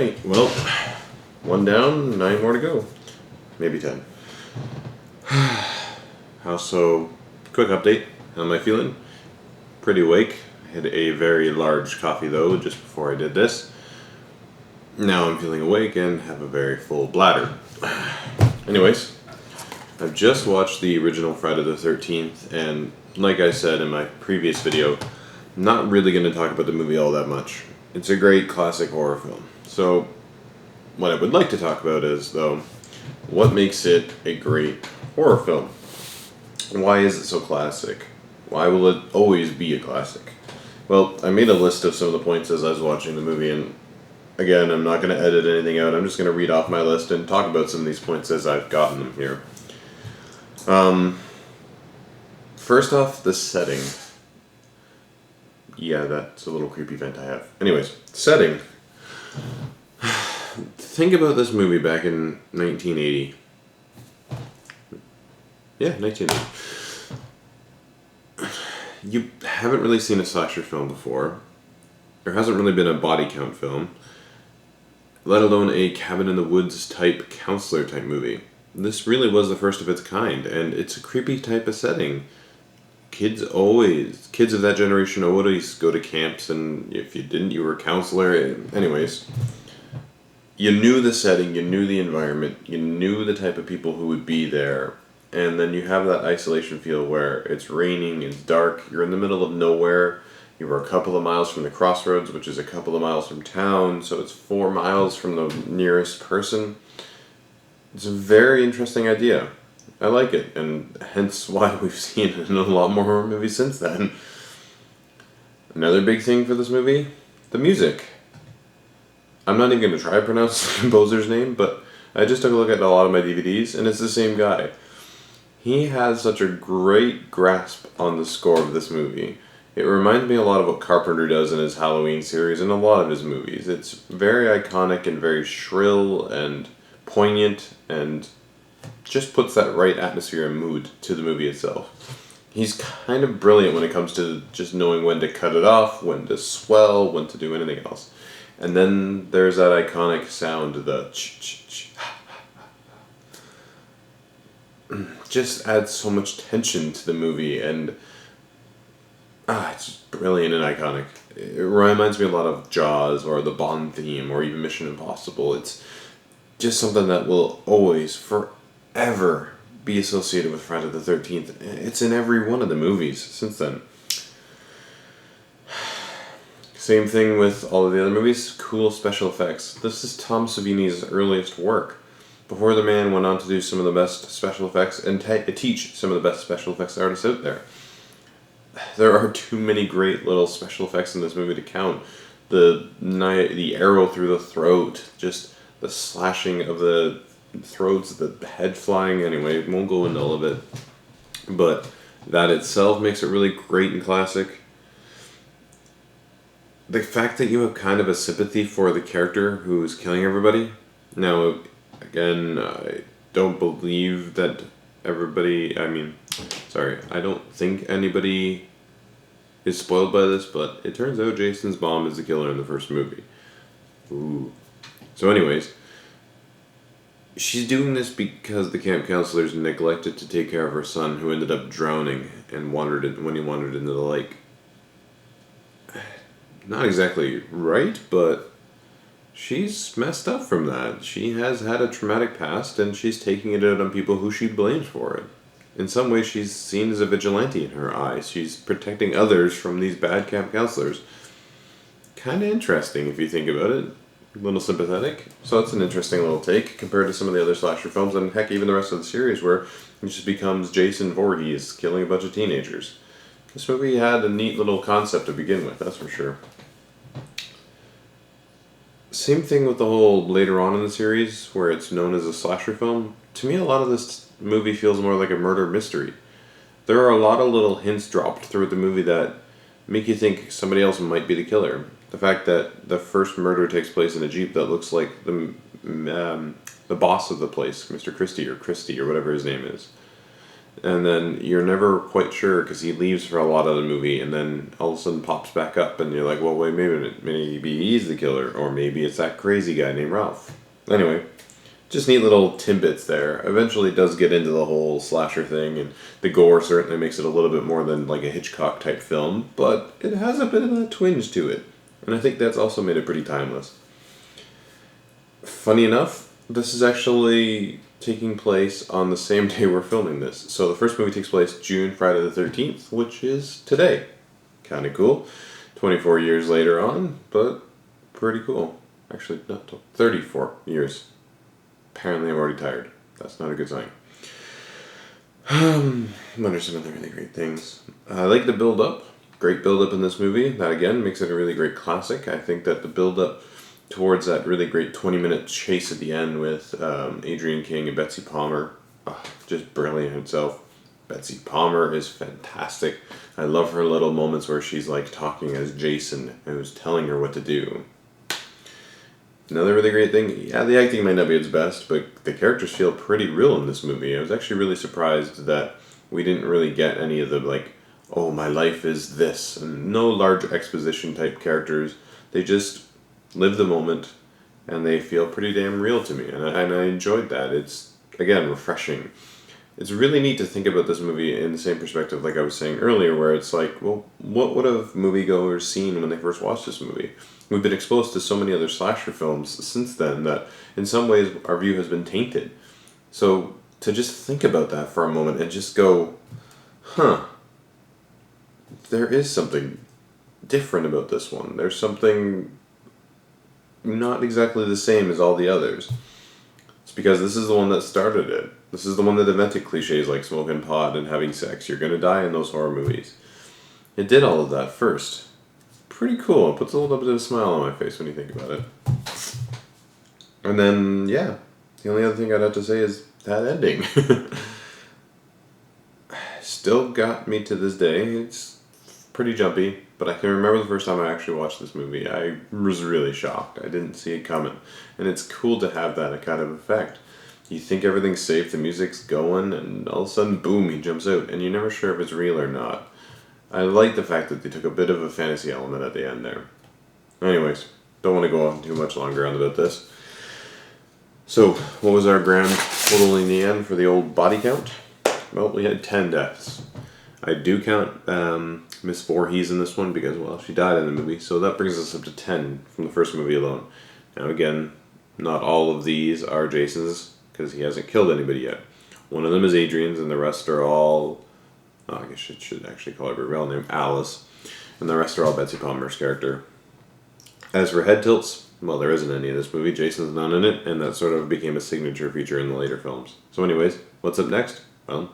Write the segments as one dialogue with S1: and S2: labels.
S1: Alright, well, one down, 9 more to go. Maybe 10. Quick update. How am I feeling? Pretty awake. I had a very large coffee though, just before I did this. Now I'm feeling awake and have a very full bladder. Anyways, I've just watched the original Friday the 13th, and like I said in my previous video, I'm not really going to talk about the movie all that much. It's a great classic horror film. So, what I would like to talk about is, though, what makes it a great horror film? Why is it so classic? Why will it always be a classic? Well, I made a list of some of the points as I was watching the movie, and again, I'm not going to edit anything out. I'm just going to read off my list and talk about some of these points as I've gotten them here. First off, the setting. Yeah, that's a little creepy vent I have. Anyways, setting. Think about this movie back in 1980. Yeah, 1980. You haven't really seen a slasher film before. There hasn't really been a body count film, let alone a cabin in the woods type counselor type movie. This really was the first of its kind, and it's a creepy type of setting. Kids of that generation always go to camps, and if you didn't, you were a counselor. Anyways, you knew the setting, you knew the environment, you knew the type of people who would be there, and then you have that isolation feel where it's raining, it's dark, you're in the middle of nowhere, you were a couple of miles from the crossroads, which is a couple of miles from town, so it's 4 miles from the nearest person. It's a very interesting idea. I like it, and hence why we've seen it in a lot more horror movies since then. Another big thing for this movie, the music. I'm not even going to try to pronounce the composer's name, but I just took a look at a lot of my DVDs, and it's the same guy. He has such a great grasp on the score of this movie. It reminds me a lot of what Carpenter does in his Halloween series and a lot of his movies. It's very iconic and very shrill and poignant, and just puts that right atmosphere and mood to the movie itself. He's kind of brilliant when it comes to just knowing when to cut it off, when to swell, when to do anything else. And then there's that iconic sound, the ch-ch-ch. Just adds so much tension to the movie, and it's brilliant and iconic. It reminds me a lot of Jaws or the Bond theme or even Mission Impossible. It's just something that will always, forever be associated with Friday the 13th. It's in every one of the movies since then. Same thing with all of the other movies, cool special effects. This is Tom Savini's earliest work, before the man went on to do some of the best special effects and teach some of the best special effects artists out there. There are too many great little special effects in this movie to count. The arrow through the throat, just the slashing of the throats, the head flying. Anyway, won't go into all of it, but that itself makes it really great and classic. The fact that you have kind of a sympathy for the character who's killing everybody. Now, again, I don't believe that everybody, I don't think anybody is spoiled by this, but it turns out Jason's mom is the killer in the first movie. Ooh. So anyways, she's doing this because the camp counselors neglected to take care of her son, who ended up drowning and when he wandered into the lake. Not exactly right, but she's messed up from that. She has had a traumatic past, and she's taking it out on people who she blames for it. In some ways, she's seen as a vigilante in her eyes. She's protecting others from these bad camp counselors. Kind of interesting if you think about it. A little sympathetic. So that's an interesting little take compared to some of the other slasher films, and heck, even the rest of the series, where it just becomes Jason Voorhees killing a bunch of teenagers. This movie had a neat little concept to begin with, that's for sure. Same thing with the whole later on in the series, where it's known as a slasher film. To me, a lot of this movie feels more like a murder mystery. There are a lot of little hints dropped throughout the movie that make you think somebody else might be the killer. The fact that the first murder takes place in a Jeep that looks like the boss of the place, Mr. Christie or whatever his name is. And then you're never quite sure because he leaves for a lot of the movie, and then all of a sudden pops back up, and you're like, well, wait, maybe he's the killer, or maybe it's that crazy guy named Ralph. Anyway, just neat little tidbits there. Eventually, it does get into the whole slasher thing, and the gore certainly makes it a little bit more than like a Hitchcock type film, but it has a bit of that twinge to it, and I think that's also made it pretty timeless. Funny enough, this is actually taking place on the same day we're filming this. So the first movie takes place June, Friday the 13th, which is today. Kind of cool. 24 years later on, but pretty cool. Actually, not 34 years. Apparently I'm already tired. That's not a good sign. What are some other really great things? I like the build-up. Great build-up in this movie. That, again, makes it a really great classic. I think that the build-up towards that really great 20-minute chase at the end with Adrienne King and Betsy Palmer, just brilliant itself. Betsy Palmer is fantastic. I love her little moments where she's like talking as Jason, who's telling her what to do. Another really great thing, yeah, the acting might not be its best, but the characters feel pretty real in this movie. I was actually really surprised that we didn't really get any of the like, oh, my life is this, and no large exposition type characters. They just live the moment, and they feel pretty damn real to me, and I enjoyed that. It's, again, refreshing. It's really neat to think about this movie in the same perspective like I was saying earlier, where it's like, well, what would have moviegoers seen when they first watched this movie? We've been exposed to so many other slasher films since then that in some ways our view has been tainted. So to just think about that for a moment and just go, there is something different about this one. There's something not exactly the same as all the others. It's because this is the one that started it. This is the one that invented cliches like smoking pot and having sex. You're gonna die in those horror movies. It did all of that first. Pretty cool. It puts a little bit of a smile on my face when you think about it. And then, yeah, the only other thing I'd have to say is that ending. Still got me to this day. It's pretty jumpy, but I can remember the first time I actually watched this movie. I was really shocked. I didn't see it coming. And it's cool to have that kind of effect. You think everything's safe, the music's going, and all of a sudden, boom, he jumps out, and you're never sure if it's real or not. I like the fact that they took a bit of a fantasy element at the end there. Anyways, don't want to go on too much longer on about this. So, what was our grand total in the end for the old body count? Well, we had 10 deaths. I do count Miss Voorhees in this one because, well, she died in the movie, so that brings us up to 10 from the first movie alone. Now, again, not all of these are Jason's because he hasn't killed anybody yet. One of them is Adrian's, and the rest are all... I guess it should actually call her by her real name, Alice. And the rest are all Betsy Palmer's character. As for head tilts, well, there isn't any in this movie. Jason's not in it, and that sort of became a signature feature in the later films. So anyways, what's up next? Well,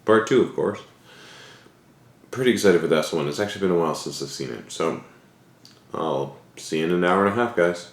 S1: part 2, of course. Pretty excited for this one. It's actually been a while since I've seen it. So, I'll see you in an hour and a half, guys.